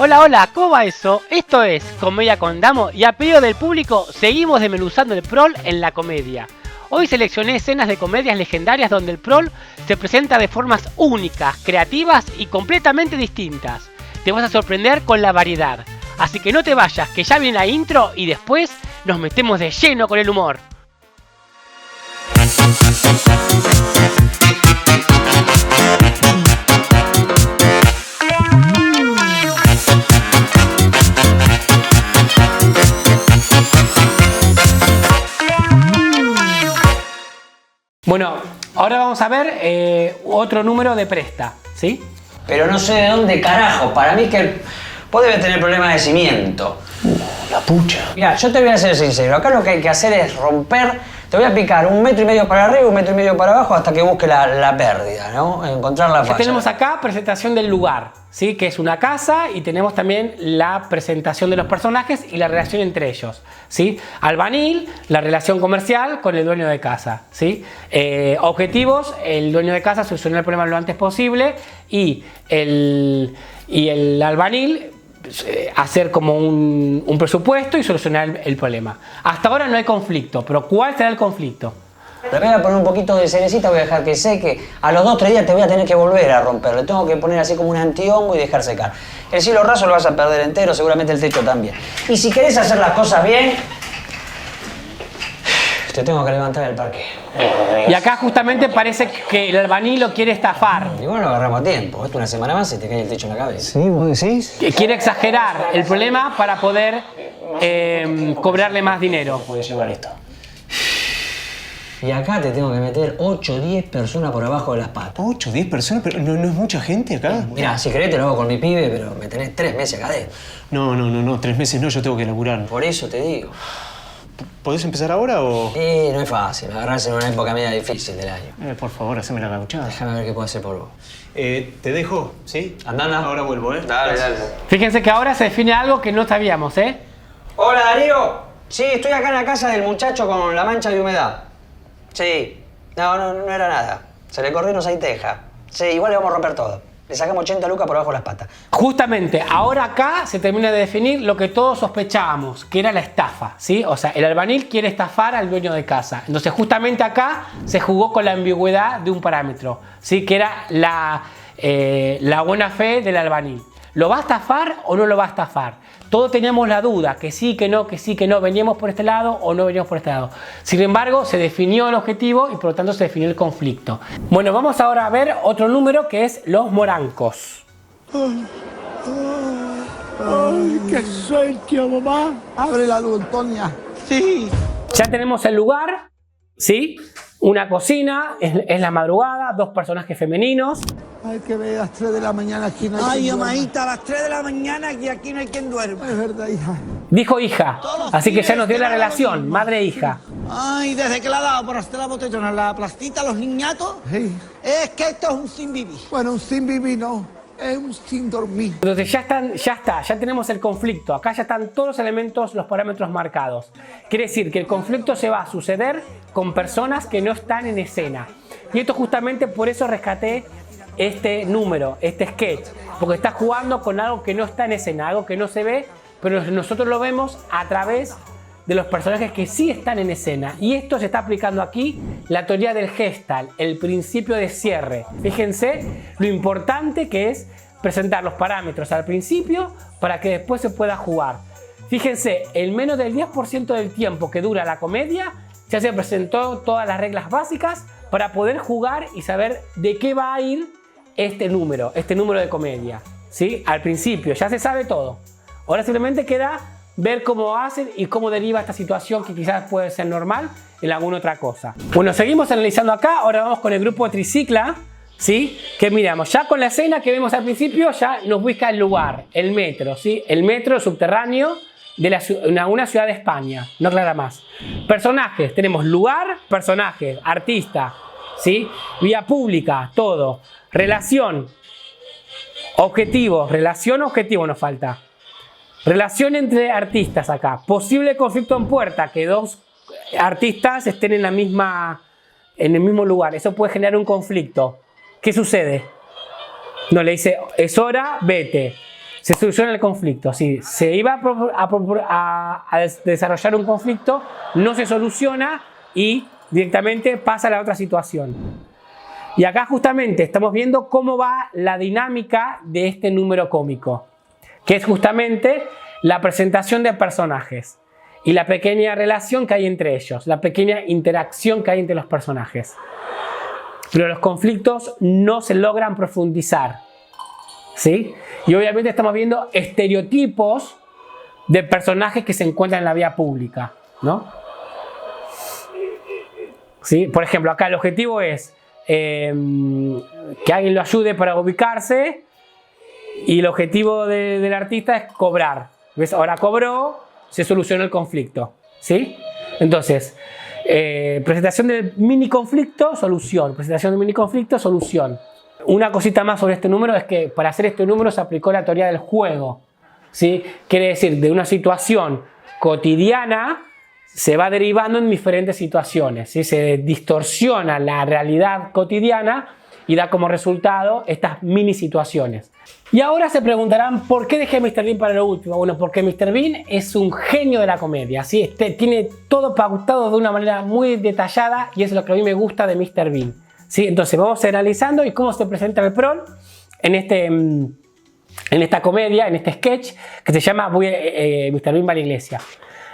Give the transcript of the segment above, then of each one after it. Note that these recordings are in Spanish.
Hola, hola, ¿cómo va eso? Esto es Comedia con Damo y a pedido del público seguimos desmenuzando el prol en la comedia. Hoy seleccioné escenas de comedias legendarias donde el prol se presenta de formas únicas, creativas y completamente distintas. Te vas a sorprender con la variedad. Así que no te vayas, que ya viene la intro y después nos metemos de lleno con el humor. Bueno, ahora vamos a ver otro número de presta, ¿sí? Pero no sé de dónde carajo. Para mí que vos debes tener problemas de cimiento. La pucha. Mira, yo te voy a ser sincero. Acá lo que hay que hacer es romper. Te voy a picar 1,5 metros para arriba, 1,5 metros para abajo hasta que busque la pérdida, ¿no? Encontrar la falla. Tenemos acá presentación del lugar, ¿sí? Que es una casa, y tenemos también la presentación de los personajes y la relación entre ellos, ¿sí? Albanil, la relación comercial con el dueño de casa, ¿sí? Objetivos, el dueño de casa solucionar el problema lo antes posible y el albanil hacer como un presupuesto y solucionar el problema. Hasta ahora no hay conflicto, pero ¿cuál será el conflicto? Le voy a poner un poquito de cerecita, voy a dejar que seque. A los 2 o 3 días te voy a tener que volver a romper. Le tengo que poner así como un antihongo y dejar secar. El cielo raso lo vas a perder entero, seguramente el techo también. Y si querés hacer las cosas bien, te tengo que levantar el parque. Y acá justamente parece que el albanil lo quiere estafar. Y bueno, lo agarramos a tiempo. Esto una semana más y te cae el techo en la cabeza. ¿Sí? ¿Vos decís? Que quiere exagerar el problema para poder cobrarle más dinero. Voy a llevar esto. Y acá te tengo que meter 8 o 10 personas por abajo de las patas. 8, 10 personas, pero no es mucha gente acá. Mirá, si querés te lo hago con mi pibe, pero me tenés 3 meses acá adentro. No, 3 meses no, yo tengo que laburar. Por eso te digo. ¿Podés empezar ahora o...? No es fácil, agarrarse en una época media difícil del año. Por favor, haceme la gauchada. Déjame ver qué puedo hacer por vos. Te dejo, ¿sí? Anda. Ahora vuelvo, ¿eh? Dale. Fíjense que ahora se define algo que no sabíamos, ¿eh? Hola, Darío. Sí, estoy acá en la casa del muchacho con la mancha de humedad. Sí. No era nada. Se le corrieron 6 tejas. Sí, igual le vamos a romper todo. Le sacamos 80 lucas por abajo de las patas. Justamente, ahora acá se termina de definir lo que todos sospechábamos, que era la estafa, ¿sí? O sea, el albanil quiere estafar al dueño de casa. Entonces, justamente acá se jugó con la ambigüedad de un parámetro, ¿sí? Que era la buena fe del albanil. ¿Lo va a estafar o no lo va a estafar? Todos teníamos la duda, que sí, que no, veníamos por este lado o no veníamos por este lado. Sin embargo, se definió el objetivo y por lo tanto se definió el conflicto. Bueno, vamos ahora a ver otro número que es los morancos. Ay, qué sueño, mamá. Abre la luz, Antonia. Sí. Ya tenemos el lugar, ¿sí? Una cocina, es la madrugada, 2 personajes femeninos. Ay, que ve a las 3 de la mañana aquí no hay Ay, quien duerma. amadita, a las 3 de la mañana y aquí no hay quien duerma. Es verdad, hija. Dijo hija, así que ya nos dio la relación, madre e hija. Ay, desde que le ha dado por hacer la botellona, la plastita a los niñatos, Sí. es que esto es un sin vivir. Bueno, un sin vivir no, es un sin dormir. Entonces ya tenemos el conflicto. Acá ya están todos los elementos, los parámetros marcados. Quiere decir que el conflicto se va a suceder con personas que no están en escena. Y esto justamente por eso rescaté este número, este sketch. Porque está jugando con algo que no está en escena, algo que no se ve, pero nosotros lo vemos a través de los personajes que sí están en escena. Y esto se está aplicando aquí, la teoría del Gestalt, el principio de cierre. Fíjense lo importante que es presentar los parámetros al principio para que después se pueda jugar. Fíjense, en menos del 10% del tiempo que dura la comedia, ya se presentó todas las reglas básicas para poder jugar y saber de qué va a ir este número de comedia, ¿sí? Al principio ya se sabe todo. Ahora simplemente queda ver cómo hacen y cómo deriva esta situación que quizás puede ser normal en alguna otra cosa. Bueno, seguimos analizando acá. Ahora vamos con el grupo de Tricicla, ¿sí? Que miramos, ya con la escena que vemos al principio ya nos busca el lugar, el metro, ¿sí? El metro subterráneo de una ciudad de España, no aclara más. Personajes, tenemos lugar, personajes, artista, ¿sí? Vía pública, todo. Relación, objetivo nos falta. Relación entre artistas acá. Posible conflicto en puerta, que 2 artistas estén en el mismo lugar. Eso puede generar un conflicto. ¿Qué sucede? No, le dice, es hora, vete. se soluciona el conflicto. Si se iba a desarrollar un conflicto, no se soluciona y directamente pasa a la otra situación. Y acá justamente estamos viendo cómo va la dinámica de este número cómico, que es justamente la presentación de personajes y la pequeña relación que hay entre ellos, la pequeña interacción que hay entre los personajes. Pero los conflictos no se logran profundizar, ¿sí? Y obviamente estamos viendo estereotipos de personajes que se encuentran en la vía pública, ¿no? ¿Sí? Por ejemplo, acá el objetivo es que alguien lo ayude para ubicarse y el objetivo del artista es cobrar. ¿Ves? Ahora cobró, se solucionó el conflicto, ¿sí? Entonces, presentación del mini conflicto, solución. Presentación del mini conflicto, solución. Una cosita más sobre este número es que para hacer este número se aplicó la teoría del juego, ¿sí? Quiere decir, de una situación cotidiana se va derivando en diferentes situaciones, ¿sí? Se distorsiona la realidad cotidiana y da como resultado estas mini situaciones. Y ahora se preguntarán ¿por qué dejé Mr. Bean para lo último? Bueno, porque Mr. Bean es un genio de la comedia, ¿sí? Tiene todo pautado de una manera muy detallada y es lo que a mí me gusta de Mr. Bean, ¿sí? Entonces vamos a ir analizando y cómo se presenta el prol en esta comedia, en este sketch que se llama Mr. Bean va a la iglesia.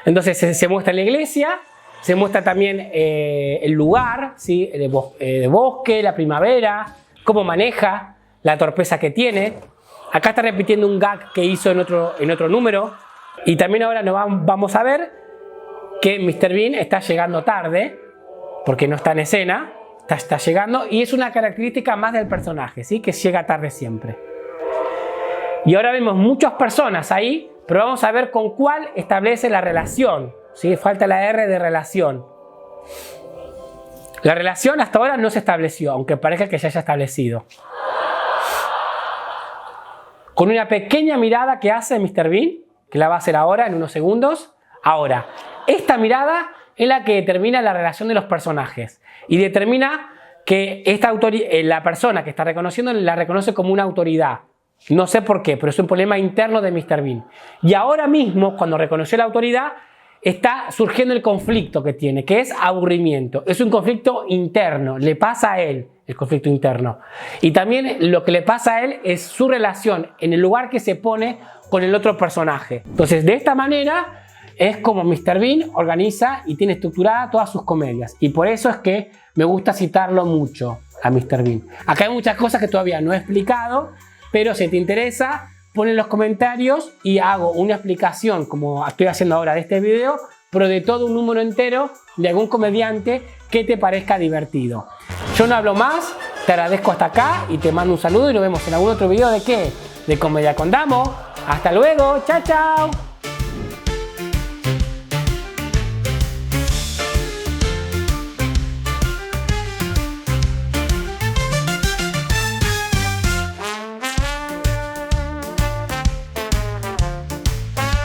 Entonces se muestra en la iglesia, se muestra también el lugar, ¿sí? de bosque, la primavera, cómo maneja, la torpeza que tiene. Acá está repitiendo un gag que hizo en otro número. Y también ahora vamos a ver que Mr. Bean está llegando tarde, porque no está en escena, está llegando, y es una característica más del personaje, ¿sí? Que llega tarde siempre. Y ahora vemos muchas personas ahí, pero vamos a ver con cuál establece la relación, ¿sí? Falta la R de relación. La relación hasta ahora no se estableció, aunque parezca que ya haya establecido. Con una pequeña mirada que hace Mr. Bean, que la va a hacer ahora en unos segundos. Ahora, esta mirada es la que determina la relación de los personajes y determina que la persona que está reconociendo la reconoce como una autoridad. No sé por qué, pero es un problema interno de Mr. Bean. Y ahora mismo, cuando reconoció la autoridad, está surgiendo el conflicto que tiene, que es aburrimiento. Es un conflicto interno, le pasa a él el conflicto interno. Y también lo que le pasa a él es su relación en el lugar que se pone con el otro personaje. Entonces, de esta manera es como Mr. Bean organiza y tiene estructurada todas sus comedias. Y por eso es que me gusta citarlo mucho a Mr. Bean. Acá hay muchas cosas que todavía no he explicado, pero si te interesa, pon en los comentarios y hago una explicación, como estoy haciendo ahora de este video, pero de todo un número entero de algún comediante que te parezca divertido. Yo no hablo más, te agradezco hasta acá y te mando un saludo y nos vemos en algún otro video de ¿qué? De Comedia con Damo. Hasta luego, chao, chao.